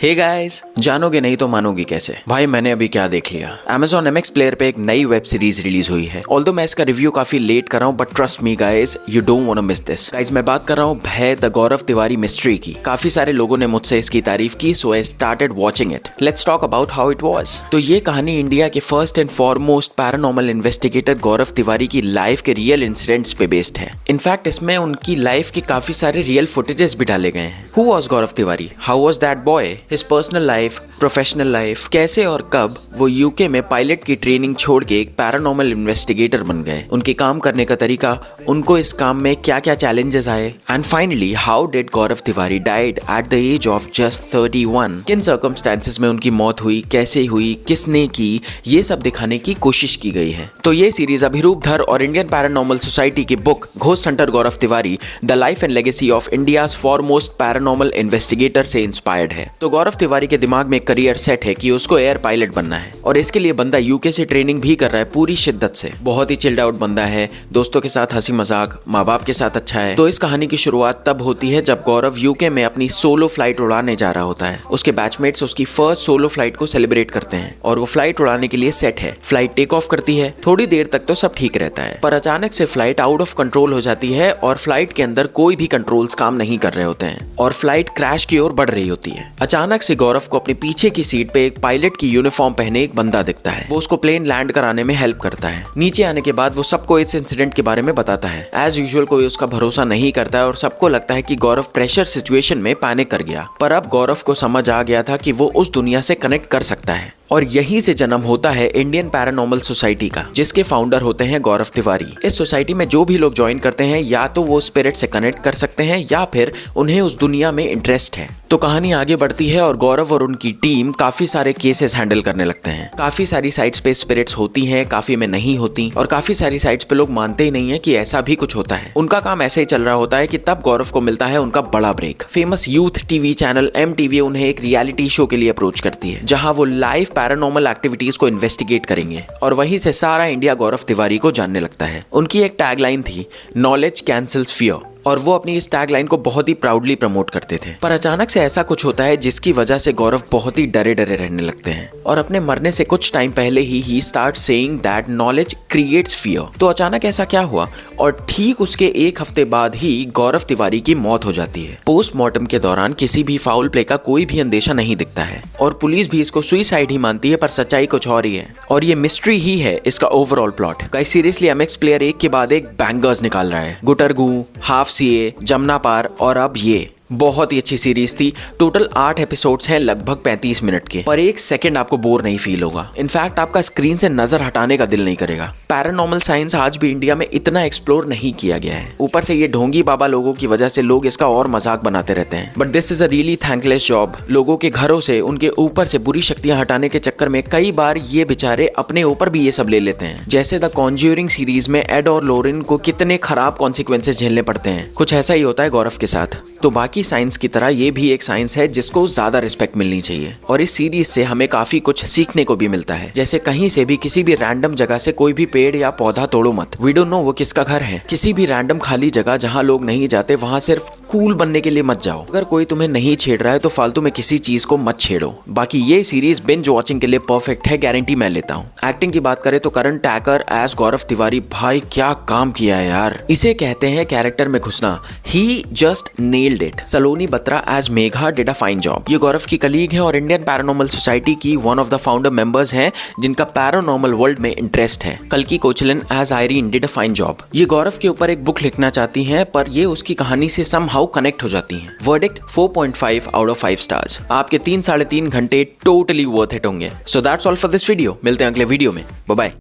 Hey guys, जानोगे नहीं तो मानोगे कैसे। भाई मैंने अभी क्या देख लिया। Amazon MX प्लेयर पे एक नई वेब सीरीज रिलीज हुई है। ऑल्दो मैं इसका रिव्यू काफी लेट कर रहा हूँ, but trust me guys, you don't want to miss this. Guys मैं बात कर रहा हूँ भय द गौरव तिवारी मिस्ट्री की। काफी सारे लोगों ने मुझसे इसकी तारीफ की, so I started watching it. Let's talk about how it was. तो ये कहानी इंडिया के first and foremost paranormal investigator Gaurav Tiwari की लाइफ के रियल इंसिडेंट्स पे बेस्ड है। इनफैक्ट इसमें उनकी लाइफ के काफी सारे रियल फुटेजेस भी डाले गए हैं। Who was Gaurav Tiwari, how was that boy, his personal life, professional life, कैसे और कब वो यूके में पायलट की ट्रेनिंग छोड़ के एक पैरानॉर्मल इन्वेस्टिगेटर बन गए, उनके काम करने का तरीका, उनको इस काम में क्या क्या चैलेंजेस आए, and finally how did Gaurav Tiwari died at the age of just 31। किन सर्कमस्टेंसेस में उनकी मौत हुई, कैसे हुई, किसने की, ये सब दिखाने की कोशिश की गई है। तो ये सीरीज अभिरूप धर और इंडियन पैरानॉर्मल सोसाइटी की book ghost Hunter Gaurav Tiwari the life and legacy of India's foremost paranormal investigator से इंस्पायर्ड है। तो गौरव तिवारी के दिमाग में एक करियर सेट है कि उसको एयर पायलट बनना है, और इसके लिए बंदा यूके से ट्रेनिंग भी कर रहा है पूरी शिद्दत से। बहुत ही चिल्ड आउट बंदा है, दोस्तों के साथ हंसी मजाक, माँ बाप के साथ अच्छा है। तो इस कहानी की शुरुआत तब होती है जब गौरव यूके में अपनी सोलो फ्लाइट उड़ाने जा रहा होता है। उसके बैचमेट्स उसकी फर्स्ट सोलो फ्लाइट को सेलिब्रेट करते हैं और वो फ्लाइट उड़ाने के लिए सेट है। फ्लाइट टेक ऑफ करती है, थोड़ी देर तक तो सब ठीक रहता है, पर अचानक से फ्लाइट आउट ऑफ कंट्रोल हो जाती है और फ्लाइट के अंदर कोई भी कंट्रोल्स काम नहीं कर रहे होते हैं और फ्लाइट क्रैश की ओर बढ़ रही होती है। अचानक से गौरव को अपने पीछे की सीट पे एक पायलट की यूनिफॉर्म पहने एक बंदा दिखता है। वो उसको प्लेन लैंड कराने में हेल्प करता है। नीचे आने के बाद वो सबको इस इंसिडेंट के बारे में बताता है। एज यूजुअल कोई उसका भरोसा नहीं करता है और सबको लगता है कि गौरव प्रेशर सिचुएशन में पैनिक कर गया, पर अब गौरव को समझ आ गया था कि वो उस दुनिया से कनेक्ट कर सकता है। और यहीं से जन्म होता है इंडियन पैरानॉर्मल सोसाइटी का, जिसके फाउंडर होते हैं गौरव तिवारी। इस सोसाइटी में जो भी लोग ज्वाइन करते हैं या तो वो स्पिरिट से कनेक्ट कर सकते हैं या फिर उन्हें उस दुनिया में इंटरेस्ट है। तो कहानी आगे बढ़ती है और गौरव और उनकी टीम काफी सारे केसेस हैंडल करने लगते हैं। काफी सारी साइट्स पे स्पिरिट्स होती हैं, काफी में नहीं होती, और काफी सारी साइट्स पे लोग मानते ही नहीं है कि ऐसा भी कुछ होता है। उनका काम ऐसे ही चल रहा होता है कि तब गौरव को मिलता है उनका बड़ा break. Famous youth TV channel MTV उन्हें एक रियलिटी शो के लिए अप्रोच करती है, जहां वो लाइव पैरानॉर्मल एक्टिविटीज को इन्वेस्टिगेट करेंगे, और वहीं से सारा इंडिया गौरव तिवारी को जानने लगता है। उनकी एक टैगलाइन थी, नॉलेज कैंसल्स फियर, और वो अपनी इस टैगलाइन को बहुत ही प्राउडली प्रमोट करते थे। पर अचानक से ऐसा कुछ होता है जिसकी वजह से गौरव बहुत ही डरे डरे रहने लगते हैं, और अपने मरने से कुछ टाइम पहले ही start saying that knowledge creates fear. तो अचानक ऐसा क्या हुआ, और ठीक उसके एक हफ्ते बाद ही गौरव तिवारी की मौत हो जाती है। पोस्टमार्टम के दौरान किसी भी फाउल प्ले का कोई भी अंदेशा नहीं दिखता है, और पुलिस भी इसको सुसाइड ही मानती है, पर सच्चाई कुछ और ही है, और ये मिस्ट्री ही है इसका overall plot. Guys seriously MX player एक के बाद एक बैंगर्स निकाल रहा है। गुटरगू, हाफ CA, जमुना पार, और अब ये बहुत ही अच्छी सीरीज थी। टोटल 8 एपिसोड्स हैं, लगभग 35 मिनट के, पर एक सेकंड आपको बोर नहीं फील होगा। इनफैक्ट आपका स्क्रीन से नजर हटाने का दिल नहीं करेगा। पैरानॉर्मल साइंस आज भी इंडिया में इतना एक्सप्लोर नहीं किया गया है। ऊपर से ये ढोंगी बाबा लोगों की वजह से लोग इसका और मजाक बनाते रहते हैं, but this is a really thankless job. लोगों के घरों से उनके ऊपर से बुरी शक्तियां हटाने के चक्कर में कई बार ये बेचारे अपने ऊपर भी ये सब ले लेते हैं। जैसे द कॉन्ज्यूरिंग सीरीज में एड और लोरिन को कितने खराब कॉन्सिक्वेंसेस झेलने पड़ते हैं, कुछ ऐसा ही होता है गौरव के साथ। तो बाकी साइंस की तरह ये भी एक साइंस है जिसको ज्यादा रिस्पेक्ट मिलनी चाहिए, और इस सीरीज से हमें काफी कुछ सीखने को भी मिलता है। जैसे कहीं से भी किसी भी रैंडम जगह से कोई भी पेड़ या पौधा तोड़ो मत। वी डोंट नो वो किसका घर है। किसी भी रैंडम खाली जगह जहां लोग नहीं जाते वहां सिर्फ कूल बनने के लिए मत जाओ। अगर कोई तुम्हें नहीं छेड़ रहा है तो फालतू में किसी चीज को मत छेड़ो। बाकी ये सीरीज बिंज वॉचिंग के लिए परफेक्ट है, गारंटी मैं लेता हूँ। एक्टिंग की बात करें तो करण टैकर एज गौरव तिवारी, भाई क्या काम किया है यार। इसे कहते हैं कैरेक्टर में घुसना। He just nailed it. Saloni Batra as Megha did a fine job. ये गौरव की कलीग है और इंडियन पैरानॉर्मल सोसाइटी की one of the founder members हैं जिनका पैरानॉर्मल वर्ल्ड में इंटरेस्ट है। कल्की Koechlin as Irene did a fine job. ये गौरव के ऊपर एक बुक लिखना चाहती हैं, पर ये उसकी कहानी से समहाउ कनेक्ट हो जाती हैं। Verdict 4.5 out of 5 stars. आपके 3 साढ़े 3 घंटे टोटली वर्थ इट होंगे। So that's all for this video. मिलते हैं अगले वीडियो में। Bye bye.